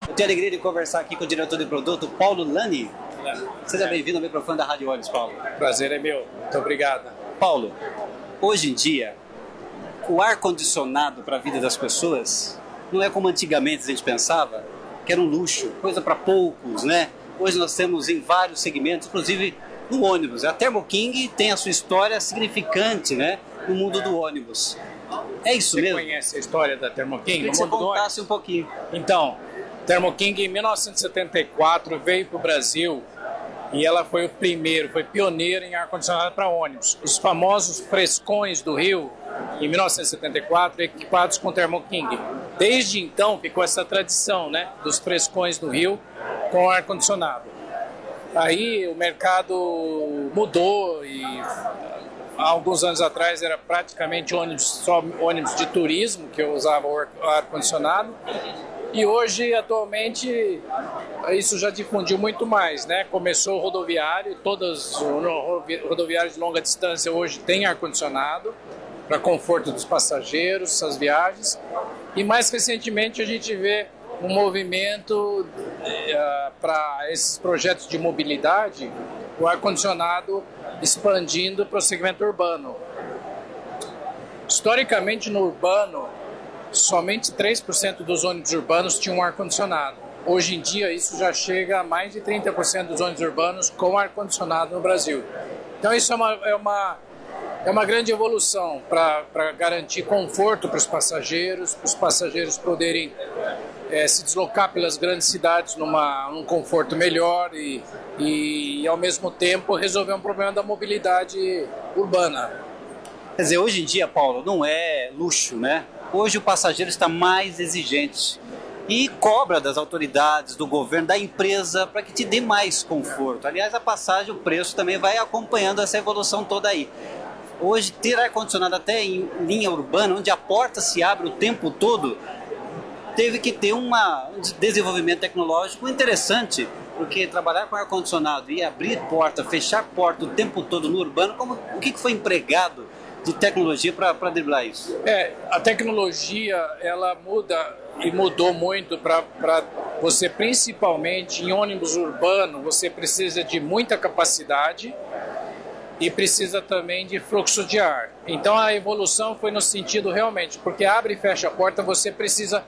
Eu tenho a alegria de conversar aqui com o diretor de produto, Paulo Lani. Seja bem-vindo ao microfone da Rádio Olhos, Paulo. Prazer é meu. Muito obrigado. Paulo, hoje em dia, o ar-condicionado para a vida das pessoas não é como antigamente a gente pensava, que era um luxo, coisa para poucos, né? Hoje nós temos em vários segmentos, inclusive no ônibus. A Thermo King tem a sua história significante, né, no mundo do ônibus. É isso mesmo? Você conhece a história da Thermo King? Queria que você contasse um pouquinho. Então, Thermo King em 1974 veio para o Brasil e ela foi pioneira em ar-condicionado para ônibus. Os famosos frescões do Rio, em 1974, equipados com Thermo King. Desde então ficou essa tradição, né, dos frescões do Rio com ar-condicionado. Aí o mercado mudou e há alguns anos atrás era praticamente só ônibus de turismo que usava o ar-condicionado. E hoje, atualmente, isso já difundiu muito mais, né? Começou o rodoviário, todos os rodoviários de longa distância hoje têm ar-condicionado para conforto dos passageiros, essas viagens. E mais recentemente a gente vê um movimento para esses projetos de mobilidade, o ar-condicionado expandindo para o segmento urbano. Historicamente, no urbano, somente 3% dos ônibus urbanos tinham ar-condicionado. Hoje em dia, isso já chega a mais de 30% dos ônibus urbanos com ar-condicionado no Brasil. Então, isso é uma grande evolução para garantir conforto para os passageiros poderem se deslocar pelas grandes cidades num conforto melhor e, ao mesmo tempo, resolver um problema da mobilidade urbana. Quer dizer, hoje em dia, Paulo, não é luxo, né? Hoje o passageiro está mais exigente e cobra das autoridades, do governo, da empresa, para que te dê mais conforto. Aliás, a passagem, o preço também vai acompanhando essa evolução toda aí. Hoje, ter ar-condicionado até em linha urbana, onde a porta se abre o tempo todo, teve que ter um desenvolvimento tecnológico interessante, porque trabalhar com ar-condicionado e abrir porta, fechar porta o tempo todo no urbano, o que foi empregado de tecnologia para driblar isso? A tecnologia, ela muda e mudou muito para você, principalmente em ônibus urbano, você precisa de muita capacidade e precisa também de fluxo de ar. Então a evolução foi no sentido realmente, porque abre e fecha a porta, você precisa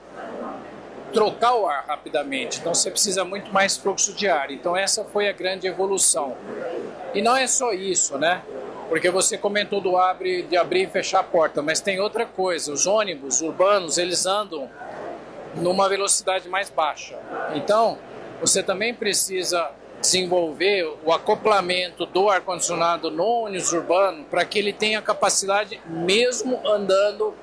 trocar o ar rapidamente, então você precisa muito mais fluxo de ar. Então essa foi a grande evolução. E não é só isso, né? Porque você comentou de abrir e fechar a porta, mas tem outra coisa, os ônibus urbanos, eles andam numa velocidade mais baixa. Então, você também precisa desenvolver o acoplamento do ar-condicionado no ônibus urbano para que ele tenha capacidade mesmo andando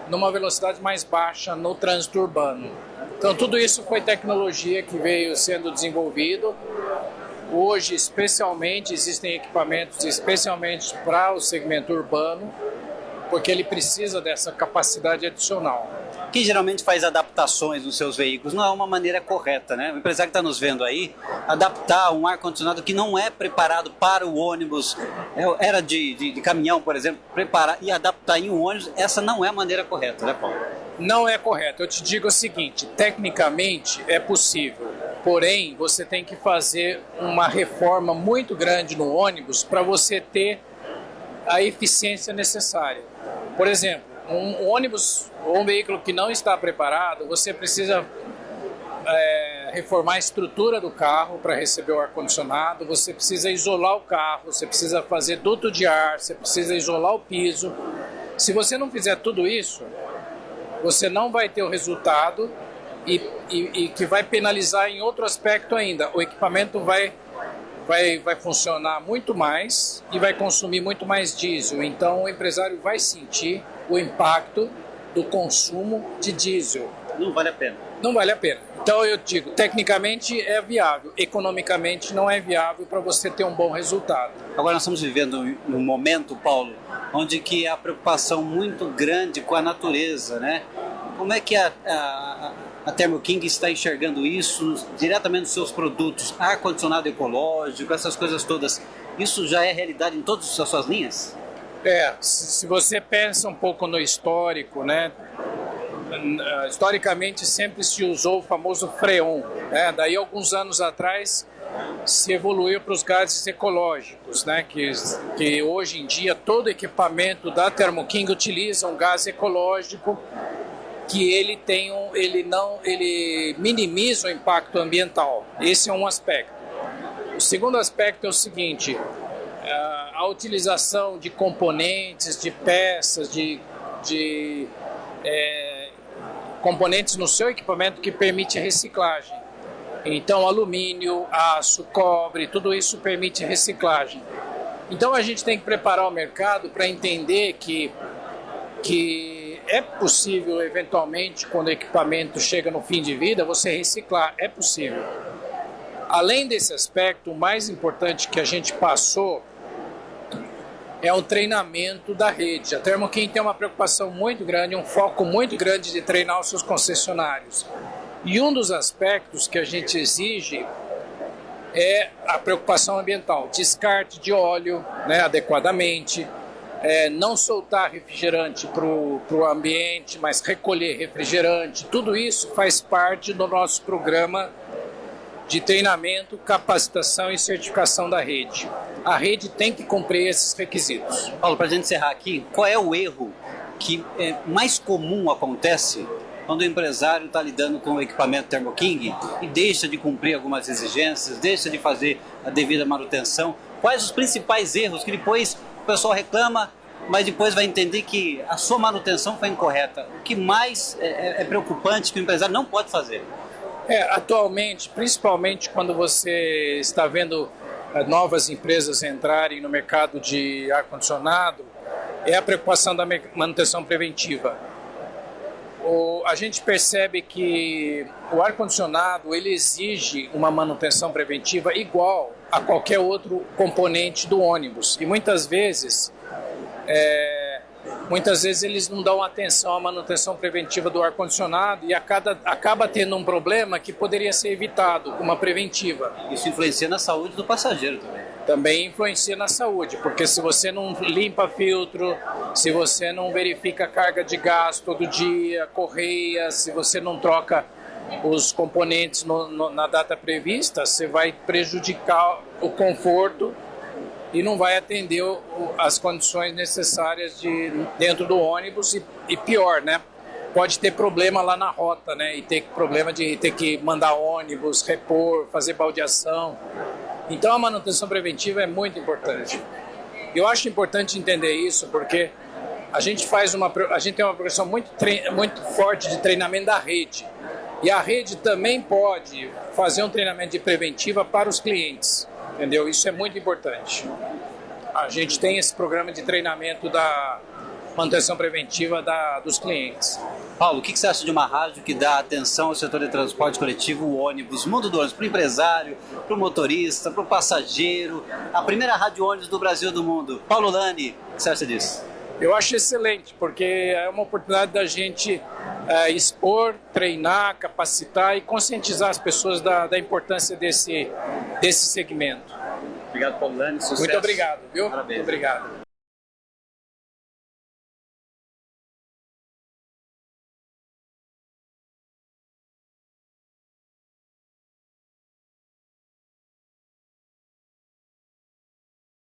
numa velocidade mais baixa no trânsito urbano. Então, tudo isso foi tecnologia que veio sendo desenvolvido. Hoje, especialmente, existem equipamentos especialmente para o segmento urbano, porque ele precisa dessa capacidade adicional. Quem geralmente faz adaptações nos seus veículos não é uma maneira correta, né? O empresário que está nos vendo aí, adaptar um ar-condicionado que não é preparado para o ônibus, era de caminhão, por exemplo, preparar e adaptar em um ônibus, essa não é a maneira correta, né, Paulo? Não é correto. Eu te digo o seguinte, tecnicamente é possível, porém você tem que fazer uma reforma muito grande no ônibus para você ter a eficiência necessária. Por exemplo, um ônibus ou um veículo que não está preparado, você precisa reformar a estrutura do carro para receber o ar-condicionado, você precisa isolar o carro, você precisa fazer duto de ar, você precisa isolar o piso. Se você não fizer tudo isso, você não vai ter o resultado e que vai penalizar em outro aspecto ainda. O equipamento vai funcionar muito mais e vai consumir muito mais diesel. Então o empresário vai sentir o impacto do consumo de diesel. Não vale a pena. Não vale a pena. Então eu digo, tecnicamente é viável, economicamente não é viável para você ter um bom resultado. Agora nós estamos vivendo um momento, Paulo, onde que há preocupação muito grande com a natureza, né? Como é que a Thermo King está enxergando isso diretamente nos seus produtos? Ar-condicionado ecológico, essas coisas todas. Isso já é realidade em todas as suas linhas? Se você pensa um pouco no histórico, né? Historicamente sempre se usou o famoso freon, né? Daí alguns anos atrás se evoluiu para os gases ecológicos, né? Que hoje em dia todo equipamento da Thermo King utiliza um gás ecológico que ele minimiza o impacto ambiental. Esse é um aspecto. O segundo aspecto é o seguinte: a utilização de componentes, de peças, de componentes no seu equipamento que permite reciclagem. Então, alumínio, aço, cobre, tudo isso permite reciclagem. Então, a gente tem que preparar o mercado para entender que é possível, eventualmente, quando o equipamento chega no fim de vida, você reciclar. É possível. Além desse aspecto, o mais importante que a gente passou é o treinamento da rede. A Thermo King tem uma preocupação muito grande, um foco muito grande de treinar os seus concessionários. E um dos aspectos que a gente exige é a preocupação ambiental, descarte de óleo, né, adequadamente, não soltar refrigerante para o ambiente, mas recolher refrigerante. Tudo isso faz parte do nosso programa de treinamento, capacitação e certificação da rede. A rede tem que cumprir esses requisitos. Paulo, para a gente encerrar aqui, qual é o erro que mais comum acontece quando o empresário está lidando com o equipamento Thermo King e deixa de cumprir algumas exigências, deixa de fazer a devida manutenção? Quais os principais erros que depois o pessoal reclama, mas depois vai entender que a sua manutenção foi incorreta? O que mais é preocupante que o empresário não pode fazer? Atualmente, principalmente quando você está vendo novas empresas entrarem no mercado de ar-condicionado, é a preocupação da manutenção preventiva. A gente percebe que o ar-condicionado ele exige uma manutenção preventiva igual a qualquer outro componente do ônibus. E muitas vezes eles não dão atenção à manutenção preventiva do ar-condicionado e acaba tendo um problema que poderia ser evitado com uma preventiva. Isso influencia na saúde do passageiro também. Também influencia na saúde, porque se você não limpa filtro, se você não verifica a carga de gás todo dia, correia, se você não troca os componentes na data prevista, você vai prejudicar o conforto e não vai atender as condições necessárias dentro do ônibus e pior, né? Pode ter problema lá na rota, né? E ter problema de ter que mandar ônibus, repor, fazer baldeação. Então a manutenção preventiva é muito importante. Eu acho importante entender isso porque a gente tem uma progressão muito forte de treinamento da rede. E a rede também pode fazer um treinamento de preventiva para os clientes. Entendeu? Isso é muito importante. A gente tem esse programa de treinamento da manutenção preventiva dos clientes. Paulo, o que você acha de uma rádio que dá atenção ao setor de transporte coletivo, o ônibus, mundo do ônibus, para o empresário, para o motorista, para o passageiro, a primeira rádio ônibus do Brasil e do mundo? Paulo Lani, o que você acha disso? Eu acho excelente, porque é uma oportunidade da gente expor, treinar, capacitar e conscientizar as pessoas da importância desse segmento. Obrigado, Paulo Lani. Sucesso. Muito obrigado, viu? Parabéns. Muito obrigado.